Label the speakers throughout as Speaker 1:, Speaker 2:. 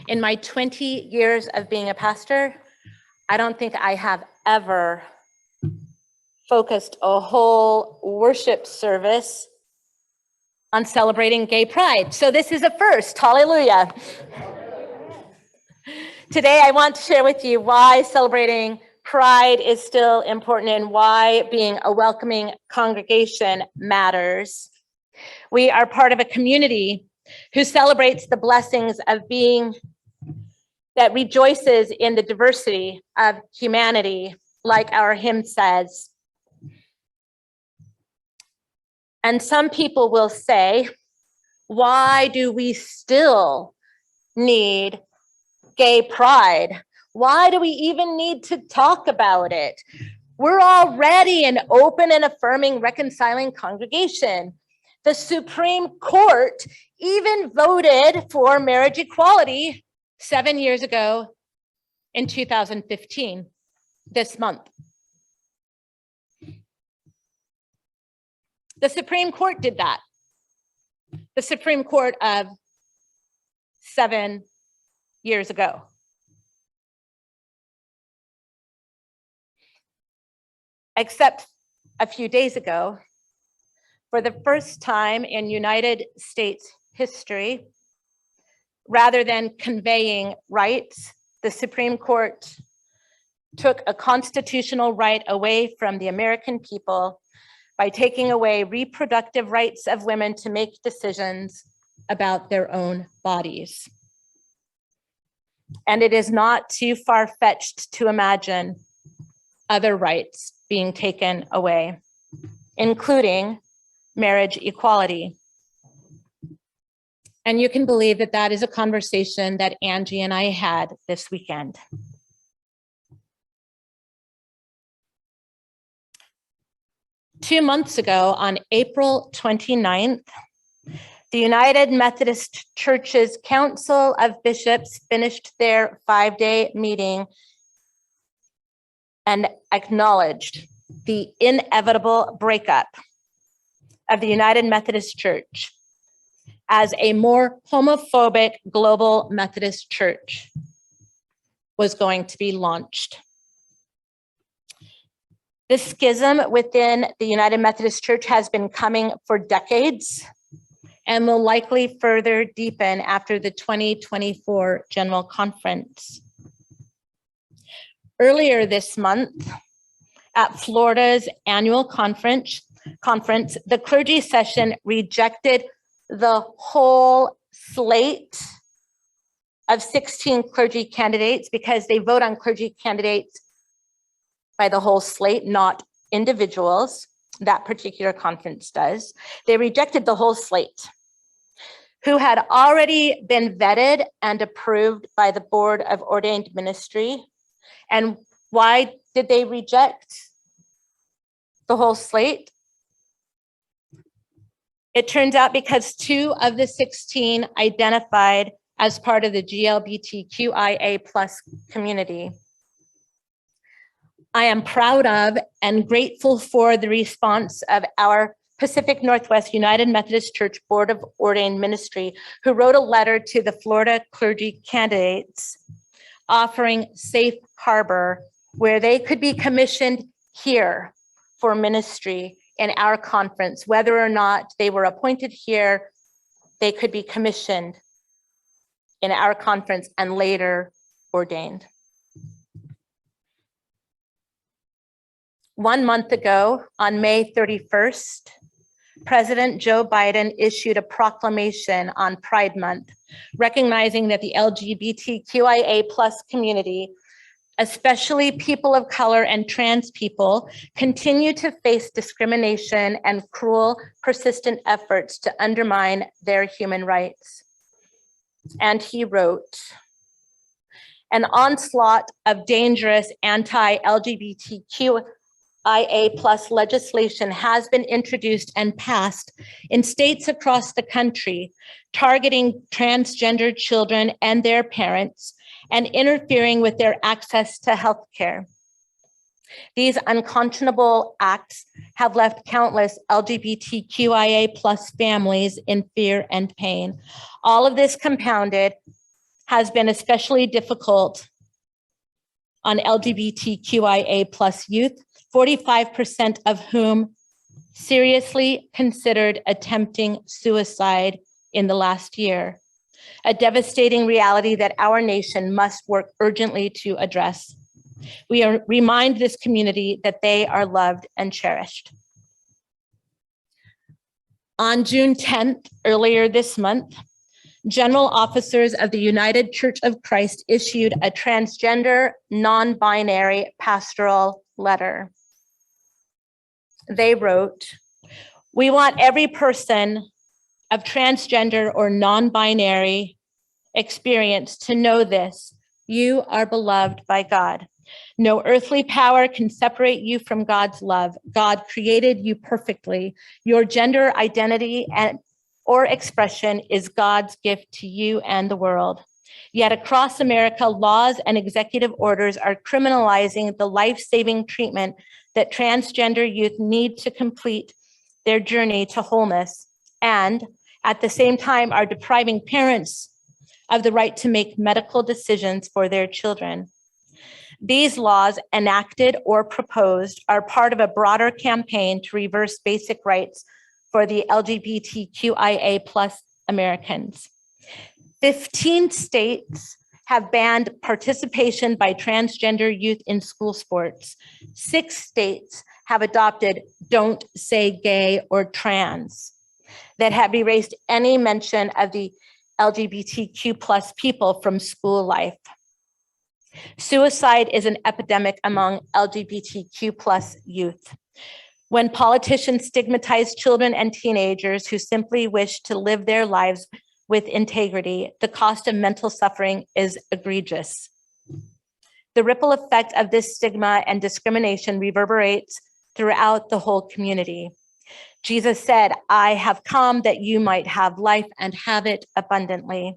Speaker 1: In my 20 years of being a pastor, I don't think I have ever focused a whole worship service on celebrating gay pride. So this is a first, hallelujah. Today, I want to share with you why celebrating pride is still important and why being a welcoming congregation matters. We are part of a community who celebrates the blessings of being, that rejoices in the diversity of humanity, like our hymn says. And some people will say, why do we still need gay pride? Why do we even need to talk about it? We're already an open and affirming, reconciling congregation. The Supreme Court even voted for marriage equality 7 years ago in 2015, this month. The Supreme Court did that. The Supreme Court of 7 years ago. Except a few days ago, for the first time in United States history, rather than conveying rights, the Supreme Court took a constitutional right away from the American people by taking away reproductive rights of women to make decisions about their own bodies. And it is not too far-fetched to imagine other rights being taken away, including marriage equality. And you can believe that that is a conversation that Angie and I had this weekend. Two months ago, on April 29th, the United Methodist Church's Council of Bishops finished their 5-day meeting and acknowledged the inevitable breakup of the United Methodist Church as a more homophobic global Methodist church was going to be launched. The schism within the United Methodist Church has been coming for decades and will likely further deepen after the 2024 General Conference. Earlier this month, at Florida's annual conference, the clergy session rejected the whole slate of 16 clergy candidates because they vote on clergy candidates by the whole slate, not individuals. That particular conference does. They rejected the whole slate, who had already been vetted and approved by the Board of Ordained Ministry. And why did they reject the whole slate? It turns out because 2 of the 16 identified as part of the GLBTQIA+ community. I am proud of and grateful for the response of our Pacific Northwest United Methodist Church Board of Ordained Ministry, who wrote a letter to the Florida clergy candidates offering safe harbor where they could be commissioned here for ministry in our conference. Whether or not they were appointed here, they could be commissioned in our conference and later ordained. 1 month ago, on May 31st, President Joe Biden issued a proclamation on Pride Month, recognizing that the LGBTQIA+ community, especially people of color and trans people, continue to face discrimination and cruel, persistent efforts to undermine their human rights. And he wrote, an onslaught of dangerous anti-LGBTQIA+ legislation has been introduced and passed in states across the country, targeting transgender children and their parents and interfering with their access to health care. These unconscionable acts have left countless LGBTQIA+ families in fear and pain. All of this compounded has been especially difficult on LGBTQIA plus youth, 45% of whom seriously considered attempting suicide in the last year, a devastating reality that our nation must work urgently to address. We remind this community that they are loved and cherished. On June 10th, earlier this month, general officers of the United Church of Christ issued a transgender, non-binary pastoral letter. They wrote, "We want every person of transgender or non-binary experience to know this: you are beloved by God. No earthly power can separate you from God's love. God created you perfectly. Your gender identity or expression is God's gift to you and the world. Yet across America, laws and executive orders are criminalizing the life-saving treatment that transgender youth need to complete their journey to wholeness, and at the same time are depriving parents of the right to make medical decisions for their children. These laws, enacted or proposed, are part of a broader campaign to reverse basic rights for the LGBTQIA plus Americans. 15 states have banned participation by transgender youth in school sports. 6 states have adopted "Don't Say Gay or Trans" that have erased any mention of the LGBTQ plus people from school life. Suicide is an epidemic among LGBTQ plus youth. When politicians stigmatize children and teenagers who simply wish to live their lives with integrity, the cost of mental suffering is egregious. The ripple effect of this stigma and discrimination reverberates throughout the whole community. Jesus said, "I have come that you might have life and have it abundantly."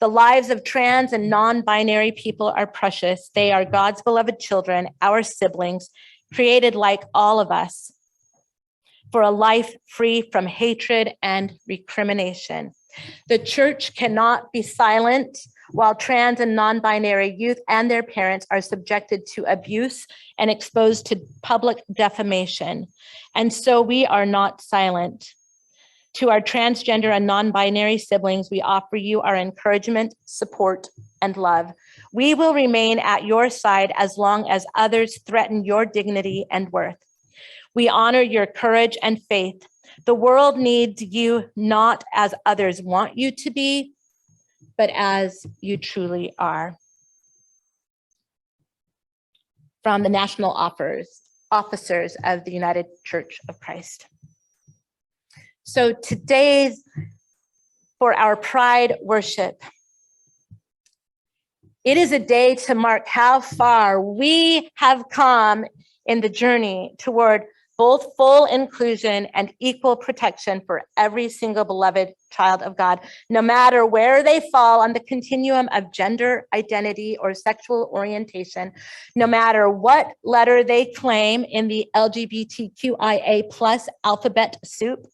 Speaker 1: The lives of trans and non-binary people are precious. They are God's beloved children, our siblings, created like all of us for a life free from hatred and recrimination. The church cannot be silent while trans and non-binary youth and their parents are subjected to abuse and exposed to public defamation. And so we are not silent. To our transgender and non-binary siblings, we offer you our encouragement, support, and love. We will remain at your side as long as others threaten your dignity and worth. We honor your courage and faith. The world needs you not as others want you to be, but as you truly are. From the National Officers of the United Church of Christ. So today's for our Pride worship. It is a day to mark how far we have come in the journey toward both full inclusion and equal protection for every single beloved child of God, no matter where they fall on the continuum of gender identity or sexual orientation, no matter what letter they claim in the LGBTQIA plus alphabet soup,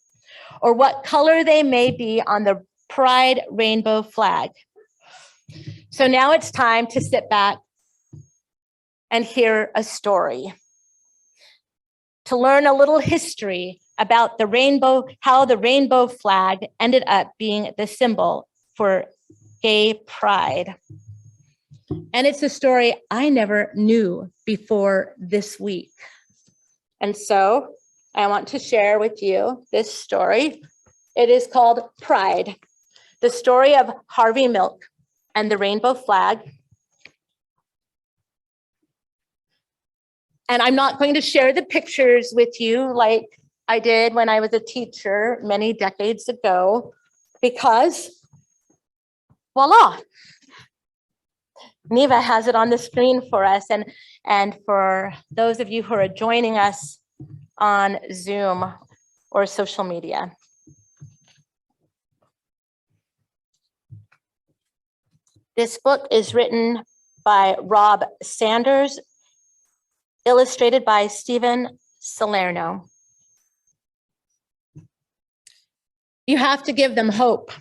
Speaker 1: or what color they may be on the Pride rainbow flag. So now it's time to sit back and hear a story, to learn a little history about the rainbow, how the rainbow flag ended up being the symbol for gay pride. And it's a story I never knew before this week. And so I want to share with you this story. It is called Pride, the story of Harvey Milk and the rainbow flag. And I'm not going to share the pictures with you like I did when I was a teacher many decades ago, because voila, Neva has it on the screen for us. And for those of you who are joining us on Zoom or social media. This book is written by Rob Sanders, illustrated by Stephen Salerno. You have to give them hope.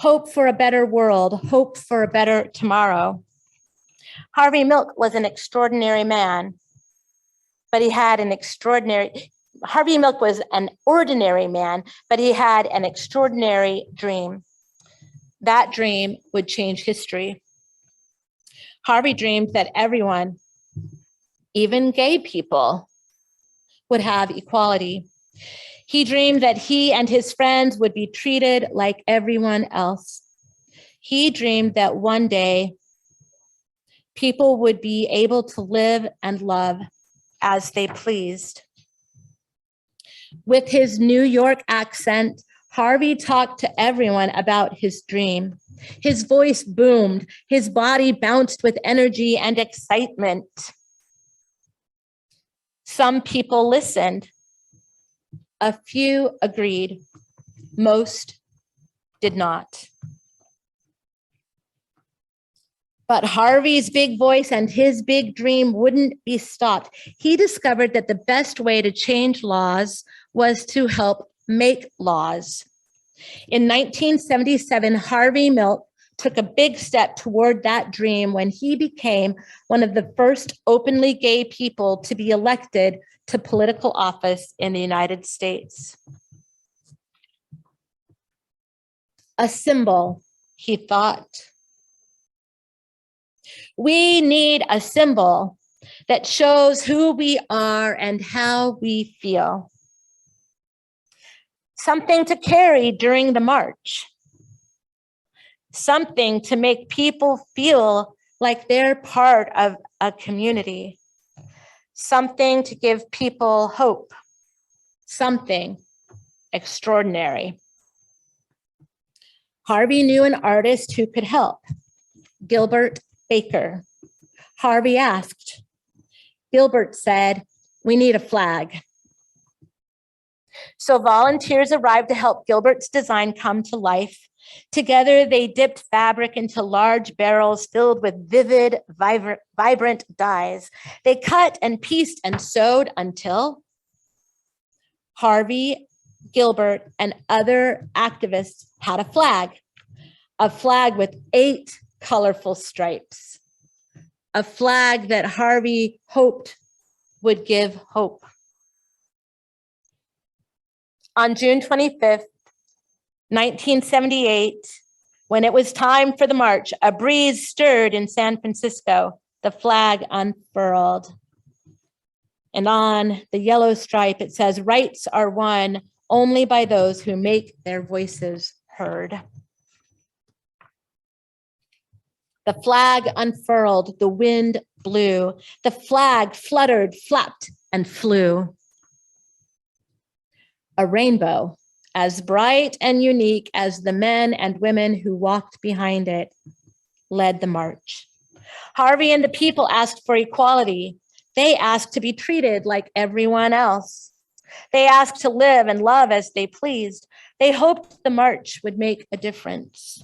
Speaker 1: Hope for a better world, hope for a better tomorrow. Harvey Milk was an extraordinary man, but Harvey Milk was an ordinary man, but he had an extraordinary dream. That dream would change history. Harvey dreamed that everyone, even gay people, would have equality. He dreamed that he and his friends would be treated like everyone else. He dreamed that one day people would be able to live and love as they pleased. With his New York accent, Harvey talked to everyone about his dream. His voice boomed, his body bounced with energy and excitement. Some people listened. A few agreed. Most did not. But Harvey's big voice and his big dream wouldn't be stopped. He discovered that the best way to change laws was to help make laws. In 1977, Harvey Milk took a big step toward that dream when he became one of the first openly gay people to be elected to political office in the United States. A symbol, he thought. We need a symbol that shows who we are and how we feel. Something to carry during the march. Something to make people feel like they're part of a community. Something to give people hope. Something extraordinary. Harvey knew an artist who could help, Gilbert Baker. Harvey asked. Gilbert said, "We need a flag." So volunteers arrived to help Gilbert's design come to life. Together, they dipped fabric into large barrels filled with vivid, vibrant dyes. They cut and pieced and sewed until Harvey, Gilbert, and other activists had a flag with 8 colorful stripes, a flag that Harvey hoped would give hope. On June 25th, 1978, when it was time for the march, a breeze stirred in San Francisco. The flag unfurled. And on the yellow stripe, it says, "Rights are won only by those who make their voices heard." The flag unfurled, the wind blew. The flag fluttered, flapped, and flew. A rainbow, as bright and unique as the men and women who walked behind it, led the march. Harvey and the people asked for equality. They asked to be treated like everyone else. They asked to live and love as they pleased. They hoped the march would make a difference.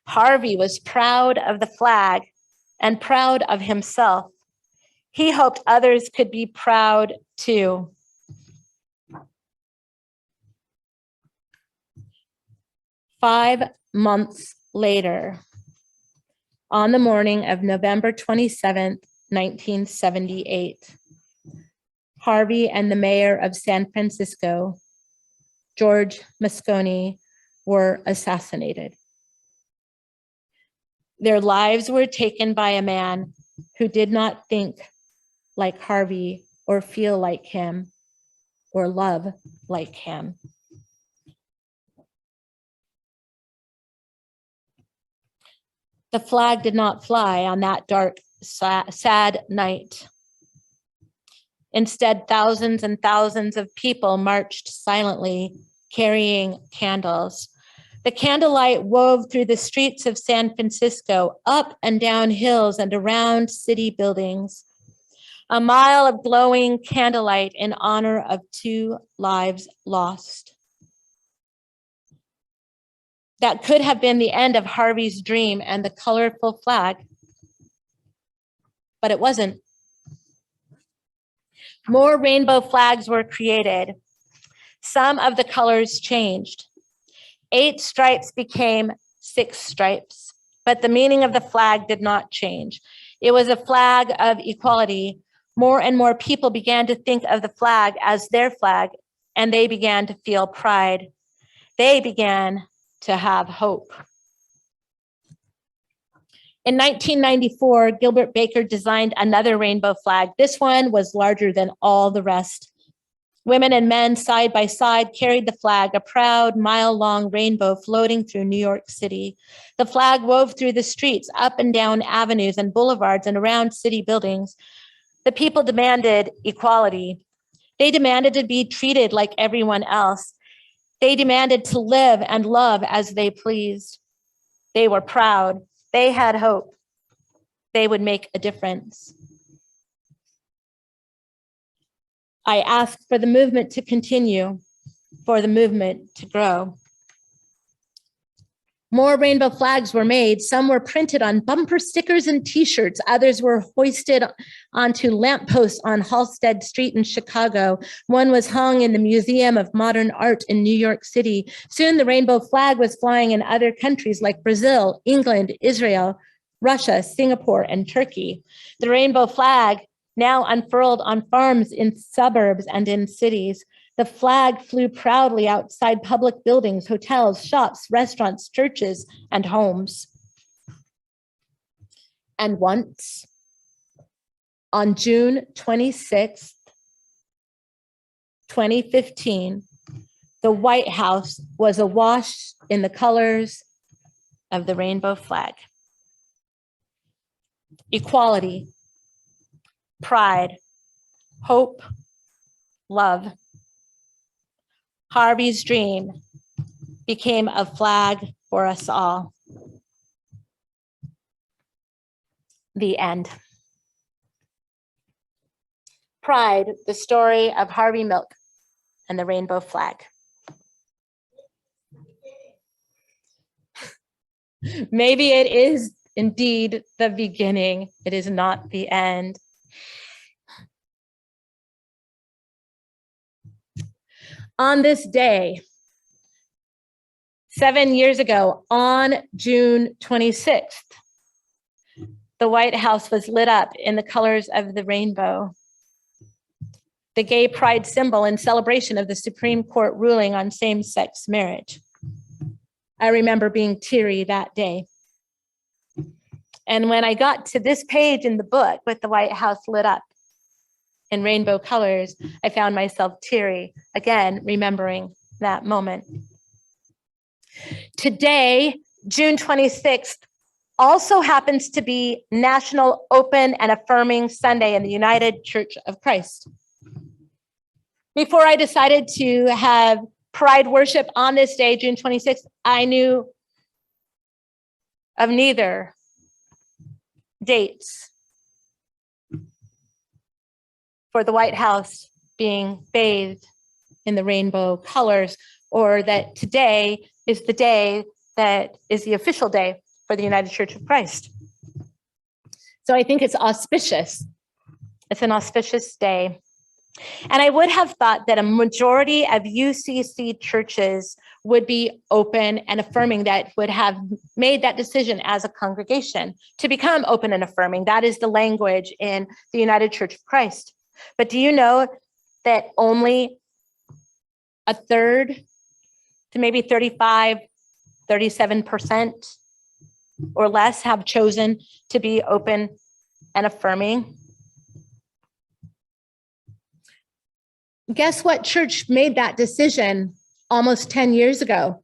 Speaker 1: Harvey was proud of the flag and proud of himself. He hoped others could be proud too. Five months later, on the morning of November 27th, 1978, Harvey and the mayor of San Francisco, George Moscone, were assassinated. Their lives were taken by a man who did not think like Harvey or feel like him or love like him. The flag did not fly on that dark, sad night. Instead, thousands and thousands of people marched silently, carrying candles. The candlelight wove through the streets of San Francisco, up and down hills and around city buildings. A mile of glowing candlelight in honor of 2 lives lost. That could have been the end of Harvey's dream and the colorful flag, but it wasn't. More rainbow flags were created. Some of the colors changed. 8 stripes became 6 stripes, but the meaning of the flag did not change. It was a flag of equality. More and more people began to think of the flag as their flag, and they began to feel pride. They began to have hope. In 1994, Gilbert Baker designed another rainbow flag. This one was larger than all the rest. Women and men side by side carried the flag, a proud mile-long rainbow floating through New York City. The flag wove through the streets, up and down avenues and boulevards and around city buildings. The people demanded equality. They demanded to be treated like everyone else. They demanded to live and love as they pleased. They were proud. They had hope. They would make a difference. I asked for the movement to continue, for the movement to grow. More rainbow flags were made. Some were printed on bumper stickers and t-shirts. Others were hoisted onto lampposts on Halsted Street in Chicago. One was hung in the Museum of Modern Art in New York City. Soon the rainbow flag was flying in other countries like Brazil, England, Israel, Russia, Singapore, and Turkey. The rainbow flag now unfurled on farms in suburbs and in cities. The flag flew proudly outside public buildings, hotels, shops, restaurants, churches, and homes. And once, on June 26th, 2015, the White House was awash in the colors of the rainbow flag. Equality, pride, hope, love. Harvey's dream became a flag for us all. The end. Pride, the story of Harvey Milk and the rainbow flag. Maybe it is indeed the beginning. It is not the end. On this day, 7 years ago, on June 26th, the White House was lit up in the colors of the rainbow. The gay pride symbol in celebration of the Supreme Court ruling on same-sex marriage. I remember being teary that day. And when I got to this page in the book with the White House lit up in rainbow colors, I found myself teary, again, remembering that moment. Today, June 26th, also happens to be National Open and Affirming Sunday in the United Church of Christ. Before I decided to have pride worship on this day, June 26th, I knew of neither dates for the White House being bathed in the rainbow colors, or that today is the day that is the official day for the United Church of Christ. So I think it's auspicious. It's an auspicious day. And I would have thought that a majority of UCC churches would be open and affirming, that would have made that decision as a congregation to become open and affirming. That is the language in the United Church of Christ. But do you know that only a third to maybe 35, 37% or less have chosen to be open and affirming? Guess what church made that decision almost 10 years ago?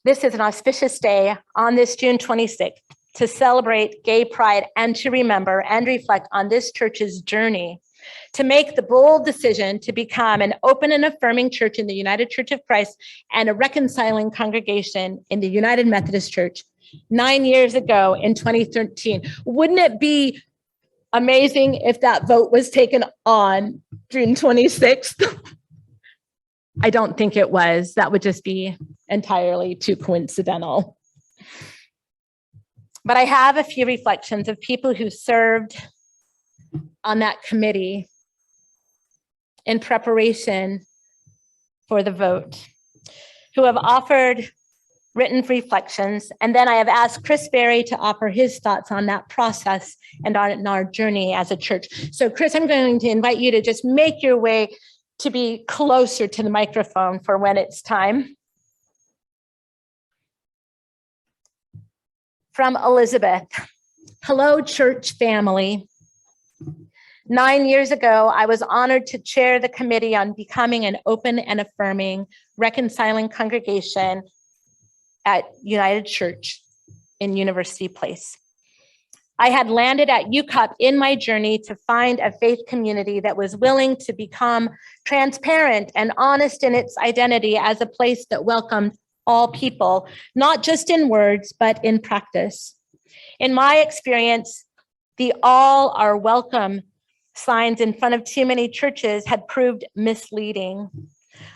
Speaker 1: This is an auspicious day on this June 26th to celebrate gay pride and to remember and reflect on this church's journey to make the bold decision to become an open and affirming church in the United Church of Christ and a reconciling congregation in the United Methodist Church 9 years ago in 2013. Wouldn't it be amazing if that vote was taken on June 26th? I don't think it was. That would just be entirely too coincidental. But I have a few reflections of people who served on that committee in preparation for the vote, who have offered written reflections. And then I have asked Chris Berry to offer his thoughts on that process and on our journey as a church. So Chris, I'm going to invite you to just make your way to be closer to the microphone for when it's time. From Elizabeth. Hello, church family. 9 years ago, I was honored to chair the committee on becoming an open and affirming, reconciling congregation at United Church in University Place. I had landed at UCUP in my journey to find a faith community that was willing to become transparent and honest in its identity as a place that welcomed all people, not just in words, but in practice. In my experience, the all are welcome signs in front of too many churches had proved misleading.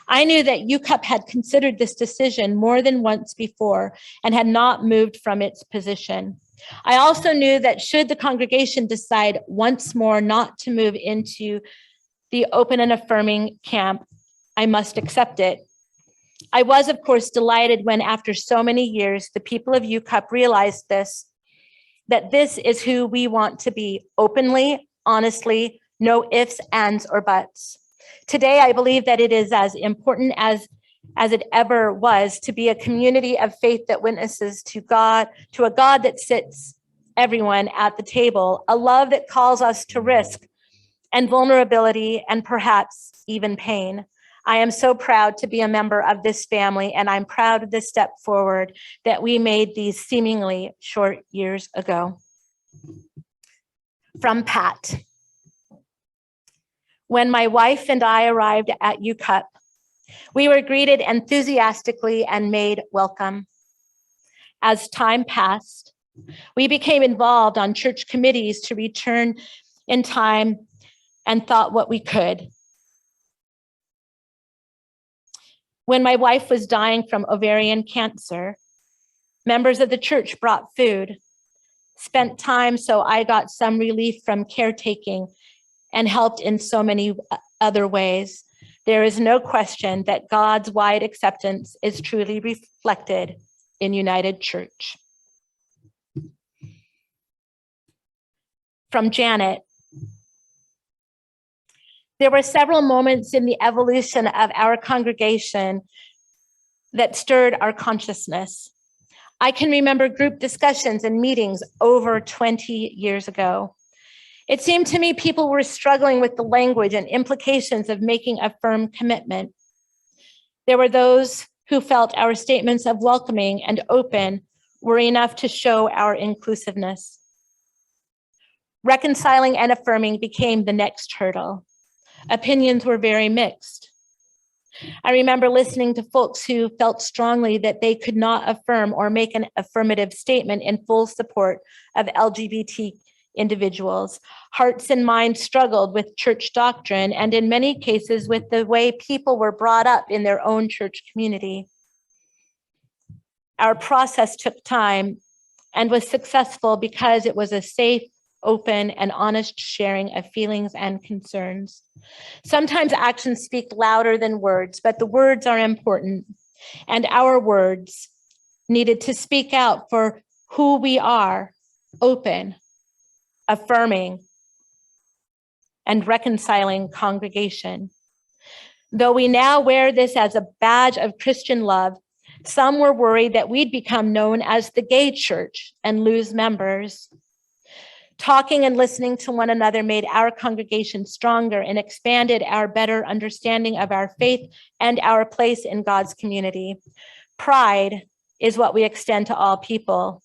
Speaker 1: I knew that UCUP had considered this decision more than once before and had not moved from its position. I also knew that should the congregation decide once more not to move into the open and affirming camp, I must accept it. I was, of course, delighted when, after so many years, the people of UCUP realized that this is who we want to be, openly, honestly, no ifs, ands, or buts. Today, I believe that it is as important as it ever was to be a community of faith that witnesses to God, to a God that sits everyone at the table, a love that calls us to risk and vulnerability and perhaps even pain. I am so proud to be a member of this family, and I'm proud of the step forward that we made these seemingly short years ago. From Pat. When my wife and I arrived at UCUP, we were greeted enthusiastically and made welcome. As time passed, we became involved on church committees to return in time and thought what we could. When my wife was dying from ovarian cancer, members of the church brought food, spent time so I got some relief from caretaking, and helped in so many other ways. There is no question that God's wide acceptance is truly reflected in United Church. From Janet. There were several moments in the evolution of our congregation that stirred our consciousness. I can remember group discussions and meetings over 20 years ago. It seemed to me people were struggling with the language and implications of making a firm commitment. There were those who felt our statements of welcoming and open were enough to show our inclusiveness. Reconciling and affirming became the next hurdle. Opinions were very mixed. I remember listening to folks who felt strongly that they could not affirm or make an affirmative statement in full support of LGBT individuals. Hearts and minds struggled with church doctrine and in many cases with the way people were brought up in their own church community. Our process took time and was successful because it was a safe, open, and honest sharing of feelings and concerns. Sometimes actions speak louder than words, but the words are important, and our words needed to speak out for who we are, open, affirming, and reconciling congregation. Though we now wear this as a badge of Christian love, some were worried that we'd become known as the gay church and lose members. Talking and listening to one another made our congregation stronger and expanded our better understanding of our faith and our place in God's community. Pride is what we extend to all people.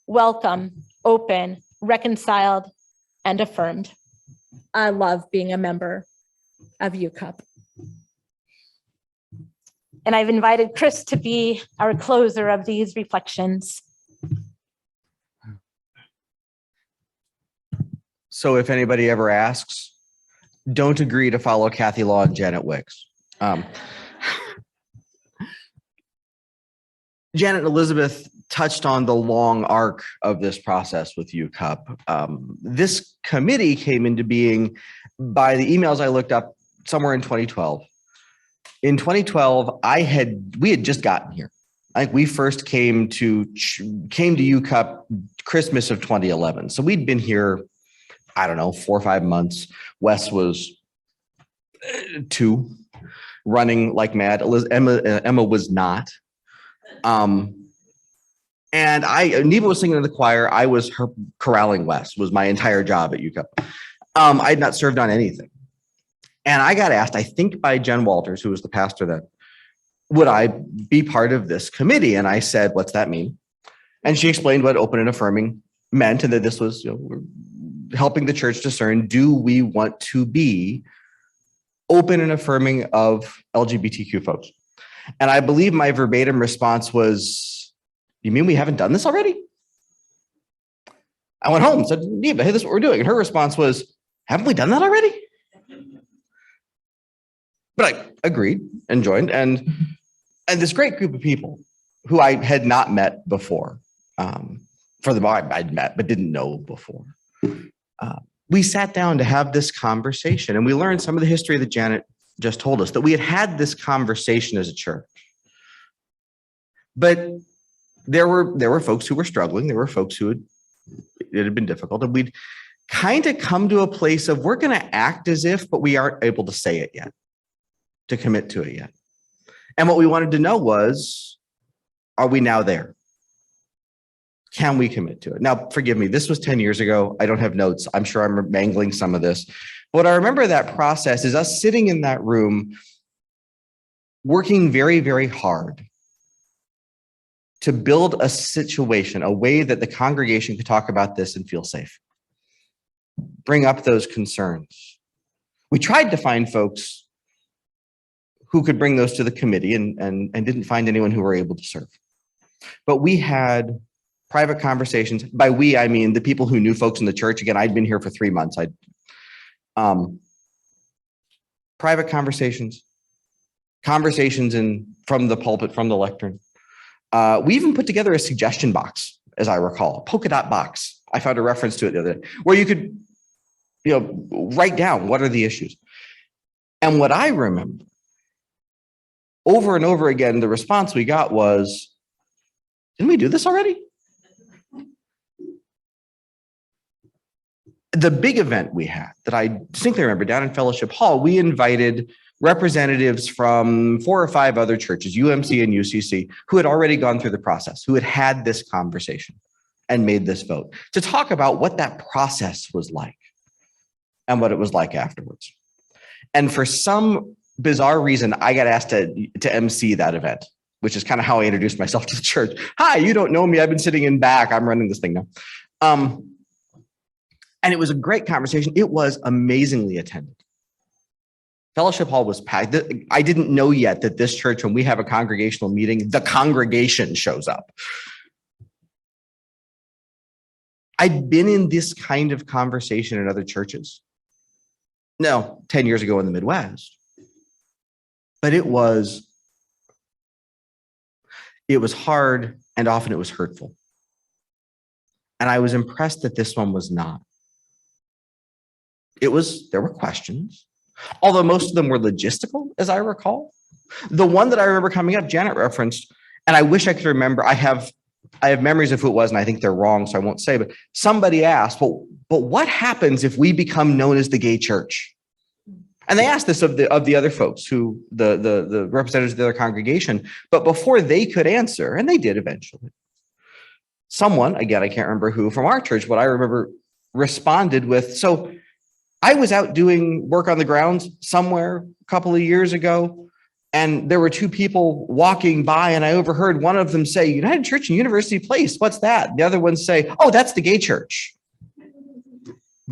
Speaker 1: Welcome, open, reconciled, and affirmed. I love being a member of UCUP. And I've invited Chris to be our closer of these reflections.
Speaker 2: So if anybody ever asks, don't agree to follow Kathy Law and Janet Wicks. Janet and Elizabeth touched on the long arc of this process with UCUP. This committee came into being by the emails I looked up somewhere in 2012. In 2012, we had just gotten here. I think we first came to UCUP Christmas of 2011. So we'd been here, I don't know, 4 or 5 months. Wes was 2, running like mad. Emma was not. And Neva was singing in the choir. I was corralling Wes, was my entire job at UCUP. I had not served on anything. And I got asked, I think by Jen Walters, who was the pastor then, would I be part of this committee? And I said, what's that mean? And she explained what open and affirming meant, and that this was, we're helping the church discern, do we want to be open and affirming of LGBTQ folks? And I believe my verbatim response was, you mean we haven't done this already? I went home and said, Neva, hey, this is what we're doing. And her response was, haven't we done that already? But I agreed and joined. And this great group of people who I had not met before, for the most I'd met, but didn't know before. We sat down to have this conversation, and we learned some of the history that Janet just told us, that we had this conversation as a church. But there were folks who were struggling. There were folks it had been difficult. And we'd kind of come to a place of, we're going to act as if, but we aren't able to say it yet, to commit to it yet. And what we wanted to know was, are we now there? Can we commit to it? Now, forgive me, this was 10 years ago. I don't have notes. I'm sure I'm mangling some of this. But what I remember that process is us sitting in that room, working very, very hard to build a situation, a way that the congregation could talk about this and feel safe. Bring up those concerns. We tried to find folks who could bring those to the committee and didn't find anyone who were able to serve. But we had private conversations. By we, I mean the people who knew folks in the church. Again, I'd been here for 3 months. Private conversations from the pulpit, from the lectern. We even put together a suggestion box, as I recall, a polka dot box. I found a reference to it the other day, where you could, write down what are the issues. And what I remember over and over again, the response we got was, didn't we do this already? The big event we had that I distinctly remember down in Fellowship Hall, we invited representatives from 4 or 5 other churches, UMC and UCC, who had already gone through the process, who had this conversation and made this vote, to talk about what that process was like and what it was like afterwards. And for some bizarre reason, I got asked to MC that event, which is kind of how I introduced myself to the church. Hi, you don't know me. I've been sitting in back. I'm running this thing now. And it was a great conversation. It was amazingly attended. Fellowship Hall was packed. I didn't know yet that this church, when we have a congregational meeting, the congregation shows up. I'd been in this kind of conversation in other churches. No, 10 years ago in the Midwest. But it was hard, and often it was hurtful. And I was impressed that this one was not. There were questions, although most of them were logistical, as I recall. The one that I remember coming up, Janet referenced, and I wish I could remember, I have memories of who it was, and I think they're wrong, so I won't say, but somebody asked, but what happens if we become known as the gay church? And they asked this of the other folks, who the representatives of the other congregation, but before they could answer, and they did eventually, someone, again, I can't remember who, from our church, what I remember responded with, so I was out doing work on the grounds somewhere a couple of years ago, and there were 2 people walking by, and I overheard one of them say, United Church and University Place, what's that? The other one say, oh, that's the gay church.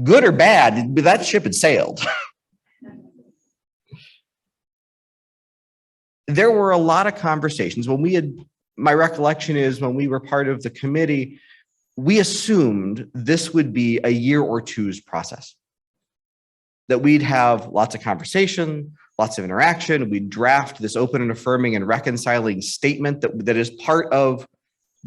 Speaker 2: Good or bad, that ship had sailed. There were a lot of conversations. My recollection is when we were part of the committee, we assumed this would be a year or two's process. That we'd have lots of conversation, lots of interaction. We draft this open and affirming and reconciling statement that is part of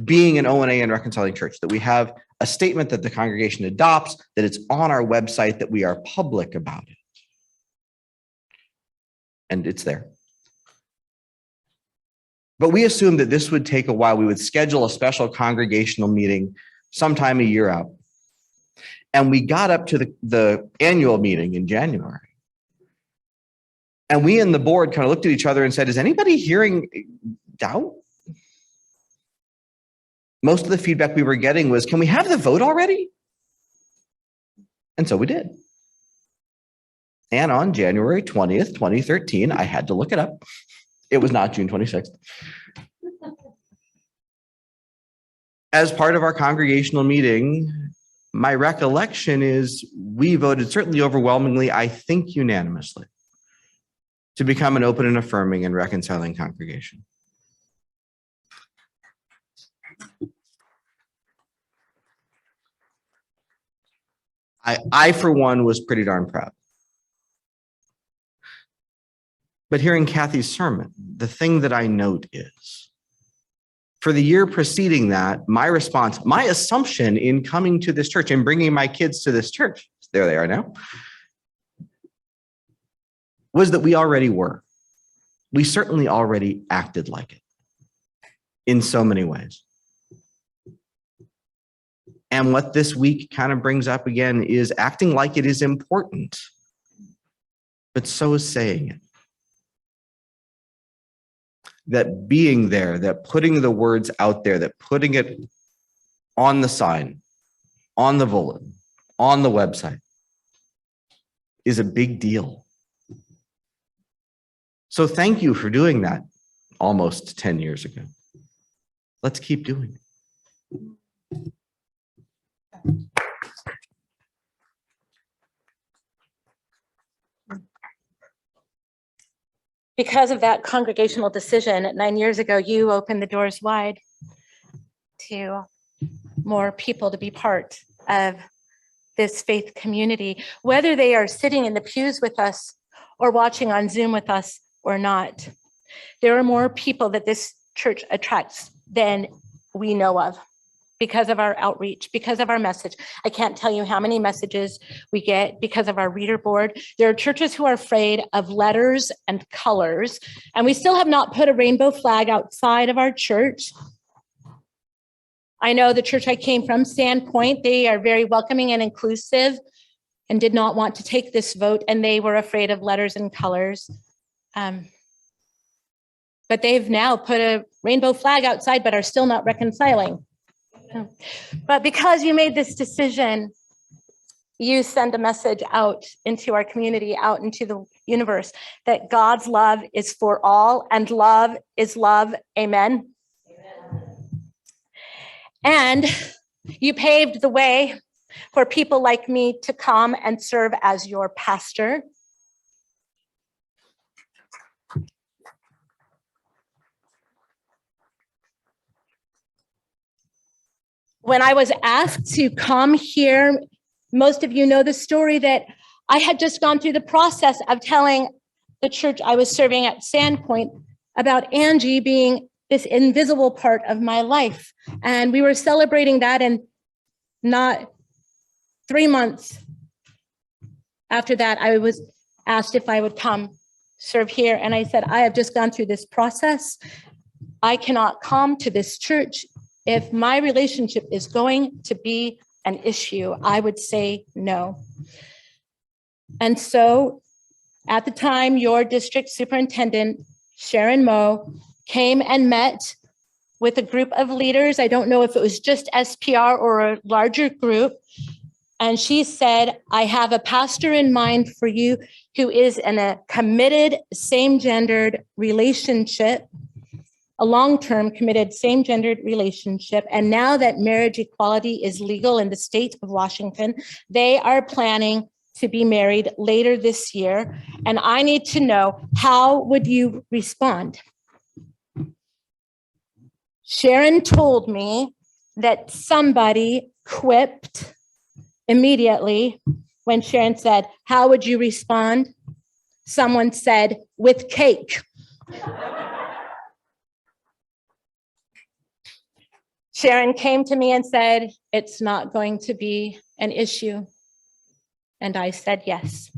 Speaker 2: being an ONA and reconciling church, that we have a statement that the congregation adopts, that it's on our website, that we are public about it. And it's there. But we assumed that this would take a while. We would schedule a special congregational meeting sometime a year out. And we got up to the annual meeting in January. And we and the board kind of looked at each other and said, is anybody hearing doubt? Most of the feedback we were getting was, can we have the vote already? And so we did. And on January 20th, 2013, I had to look it up. It was not June 26th. As part of our congregational meeting, my recollection is we voted certainly overwhelmingly, I think unanimously, to become an open and affirming and reconciling congregation. I, for one, was pretty darn proud. But hearing Kathy's sermon, the thing that I note is, for the year preceding that, my response, my assumption in coming to this church and bringing my kids to this church, there they are now, was that we already were. We certainly already acted like it in so many ways. And what this week kind of brings up again is acting like it is important, but so is saying it. That being there, that putting the words out there, that putting it on the sign, on the bulletin, on the website is a big deal. So thank you for doing that almost 10 years ago. Let's keep doing it.
Speaker 1: Because of that congregational decision 9 years ago, you opened the doors wide to more people to be part of this faith community, whether they are sitting in the pews with us or watching on Zoom with us or not. There are more people that this church attracts than we know of because of our outreach, because of our message. I can't tell you how many messages we get because of our reader board. There are churches who are afraid of letters and colors, and we still have not put a rainbow flag outside of our church. I know the church I came from, Sandpoint, they are very welcoming and inclusive and did not want to take this vote, and they were afraid of letters and colors. But they've now put a rainbow flag outside, but are still not reconciling. But because you made this decision, you send a message out into our community, out into the universe, that God's love is for all and love is love. Amen. And you paved the way for people like me to come and serve as your pastor. When I was asked to come here, most of you know the story that I had just gone through the process of telling the church I was serving at Sandpoint about Angie being this invisible part of my life. And we were celebrating that, and not 3 months after that, I was asked if I would come serve here. And I said, I have just gone through this process. I cannot come to this church. If my relationship is going to be an issue, I would say no. And so at the time, your district superintendent, Sharon Moe, came and met with a group of leaders. I don't know if it was just SPR or a larger group. And she said, I have a pastor in mind for you who is in a committed same-gendered relationship, a long-term committed same-gendered relationship. And now that marriage equality is legal in the state of Washington, they are planning to be married later this year. And I need to know, how would you respond? Sharon told me that somebody quipped immediately when Sharon said, how would you respond? Someone said, with cake. Sharon came to me and said, it's not going to be an issue. And I said, yes.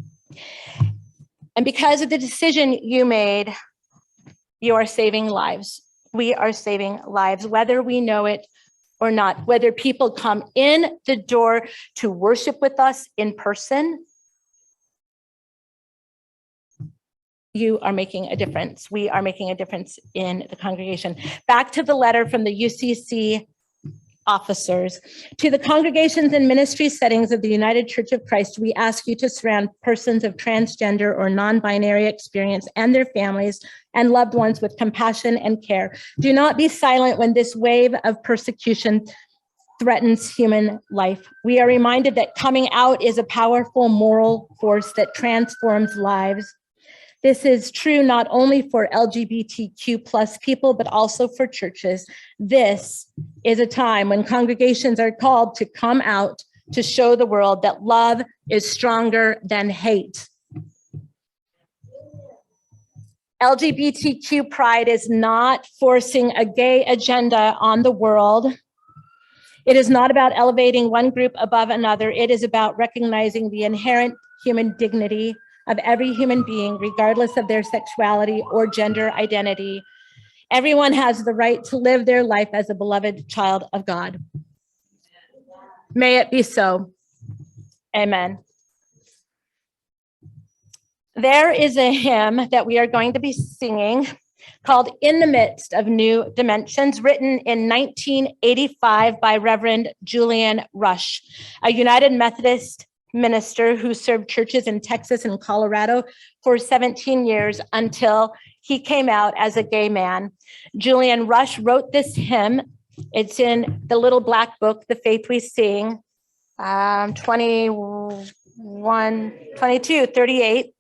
Speaker 1: And because of the decision you made, you are saving lives. We are saving lives, whether we know it or not, whether people come in the door to worship with us in person. You are making a difference. We are making a difference in the congregation. Back to the letter from the UCC officers. To the congregations and ministry settings of the United Church of Christ, we ask you to surround persons of transgender or non-binary experience and their families and loved ones with compassion and care. Do not be silent when this wave of persecution threatens human life. We are reminded that coming out is a powerful moral force that transforms lives. This is true not only for LGBTQ plus people, but also for churches. This is a time when congregations are called to come out to show the world that love is stronger than hate. LGBTQ pride is not forcing a gay agenda on the world. It is not about elevating one group above another. It is about recognizing the inherent human dignity of every human being, regardless of their sexuality or gender identity. Everyone has the right to live their life as a beloved child of God. May it be so. Amen. There is a hymn that we are going to be singing called In the Midst of New Dimensions, written in 1985 by Reverend Julian Rush, a United Methodist minister who served churches in Texas and Colorado for 17 years until he came out as a gay man. Julian Rush wrote this hymn. It's in the little black book, The Faith We Sing, 21, 22, 38.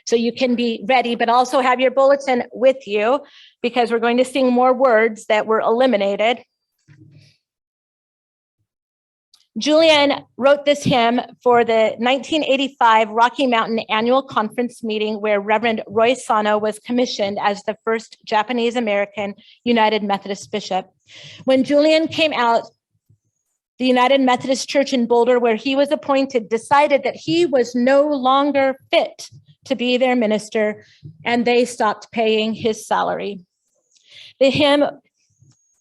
Speaker 1: So you can be ready, but also have your bulletin with you because we're going to sing more words that were eliminated. Julian wrote this hymn for the 1985 Rocky Mountain Annual Conference meeting where Reverend Roy Sano was commissioned as the first Japanese American United Methodist bishop. When Julian came out, the United Methodist Church in Boulder, where he was appointed, decided that he was no longer fit to be their minister, and they stopped paying his salary. The hymn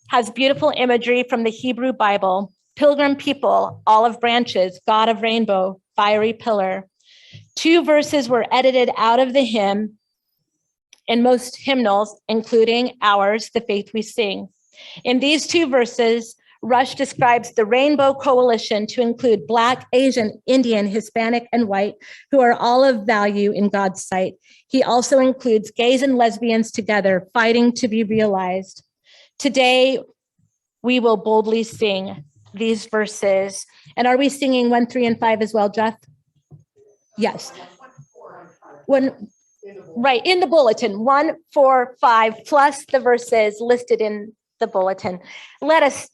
Speaker 1: has beautiful imagery from the Hebrew Bible. Pilgrim people, olive branches, God of rainbow, fiery pillar. 2 verses were edited out of the hymn in most hymnals, including ours, The Faith We Sing. In these 2 verses, Rush describes the Rainbow Coalition to include Black, Asian, Indian, Hispanic, and white, who are all of value in God's sight. He also includes gays and lesbians together, fighting to be realized. Today, we will boldly sing these verses. And are we singing 1, 3, and 5 as well, Jeff? Yes. Right, in the bulletin, 1, 4, 5, plus the verses listed in the bulletin. Let us